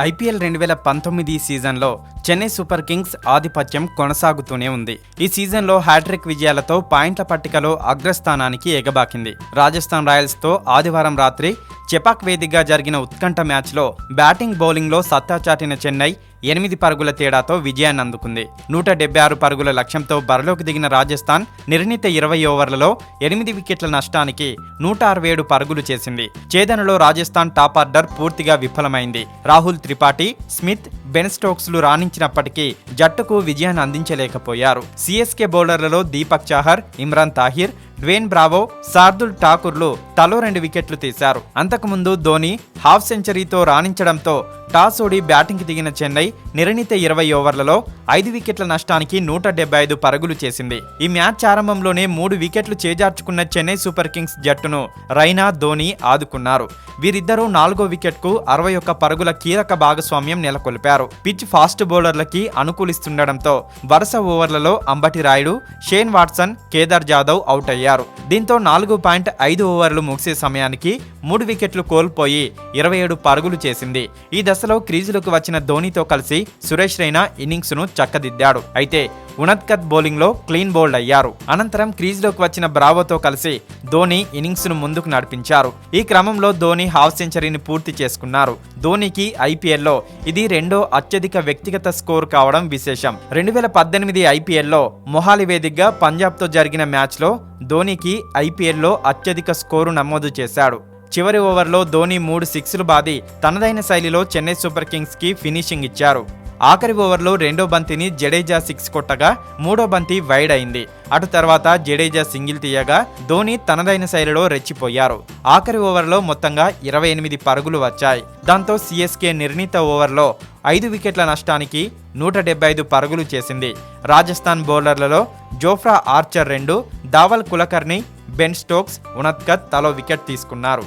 IPL 2019 సీజన్లో Chennai super Kings ఆధిపత్యం కొనసాగుతూనే ఉంది. ఈ సీజన్లో హ్యాట్రిక్ విజయాలతో పాయింట్ల పట్టికలో అగ్రస్థానానికి ఎగబాకింది. రాజస్థాన్ రాయల్స్తో ఆదివారం రాత్రి చెపాక్ వేదికగా జరిగిన ఉత్కంఠ మ్యాచ్లో బ్యాటింగ్ బౌలింగ్లో సత్తా చాటిన చెన్నై 8 పరుగుల తేడాతో విజయాన్ని అందుకుంది. 176 పరుగుల లక్ష్యంతో బరిలోకి దిగిన రాజస్థాన్ నిర్ణీత 20 ఓవర్లలో 8 వికెట్ల నష్టానికి 167 పరుగులు చేసింది. ఛేదనలో రాజస్థాన్ టాప్ ఆర్డర్ పూర్తిగా విఫలమైంది. రాహుల్ త్రిపాఠి, స్మిత్, బెన్ స్టోక్స్లు రాణించినప్పటికీ జట్టుకు విజయాన్ని అందించలేకపోయారు. సిఎస్కే బౌలర్లలో దీపక్ చాహర్, ఇమ్రాన్ తాహిర్, డ్వేన్ బ్రావో, శార్దుల్ ఠాకూర్లు తలో 2 వికెట్లు తీశారు. అంతకుముందు ధోని హాఫ్ సెంచరీతో రాణించడంతో టాస్ ఓడి బ్యాటింగ్కి దిగిన చెన్నై నిర్ణీత 20 ఓవర్లలో 5 వికెట్ల నష్టానికి 175 పరుగులు చేసింది. ఈ మ్యాచ్ ఆరంభంలోనే 3 వికెట్లు చేజార్చుకున్న చెన్నై సూపర్ కింగ్స్ జట్టును రైనా, ధోని ఆదుకున్నారు. వీరిద్దరూ 4వ వికెట్కు 61 పరుగుల కీలక భాగస్వామ్యం నెలకొల్పారు. పిచ్ ఫాస్ట్ బౌలర్లకి అనుకూలిస్తుండటంతో వరుస ఓవర్లలో Ambati Rayudu, Shane Watson, Kedar Jadhav out అయ్యారు. దీంతో 4.5 ఓవర్లు ముగిసే సమయానికి 3 వికెట్లు కోల్పోయి 27 పరుగులు చేసింది. ఈ దశలో క్రీజులకు వచ్చిన ధోనితో కలిసి సురేష్ రైనా ఇన్నింగ్స్ ను చక్కదిద్దాడు. అయితే ఉనద్కత్ బౌలింగ్ లో క్లీన్ బౌల్డ్ అయ్యారు. అనంతరం క్రీజులోకి వచ్చిన బ్రావోతో కలిసి ధోని ఇన్నింగ్స్ ను ముందుకు నడిపించారు. ఈ క్రమంలో ధోని హాఫ్ సెంచరీని పూర్తి చేసుకున్నారు. ధోనికి ఐపీఎల్లో ఇది 2వ అత్యధిక వ్యక్తిగత స్కోర్ కావడం విశేషం. 2018 ఐపీఎల్లో మొహాలి వేదికగా పంజాబ్ తో జరిగిన మ్యాచ్ లో ధోనికి ఐపీఎల్లో అత్యధిక స్కోరు నమోదు చేశాడు. చివరి ఓవర్లో ధోని 3 సిక్స్లు బాది తనదైన శైలిలో చెన్నై సూపర్ కింగ్స్ కి ఫినిషింగ్ ఇచ్చారు. ఆఖరి ఓవర్లో 2వ బంతిని జడేజా 6 కొట్టగా 3వ బంతి వైడ్ అయింది. అటు తర్వాత జడేజా సింగిల్ తీయగా ధోని తనదైన శైలిలో రెచ్చిపోయారు. ఆఖరి ఓవర్లో మొత్తంగా 28 పరుగులు వచ్చాయి. దాంతో సిఎస్కే నిర్ణీత ఓవర్లో 5 వికెట్ల నష్టానికి 175 పరుగులు చేసింది. రాజస్థాన్ బౌలర్లలో Jofra Archer 2, Dhaval Kulkarni, Ben Stokes, Unadkat తలో వికెట్ తీసుకున్నారు.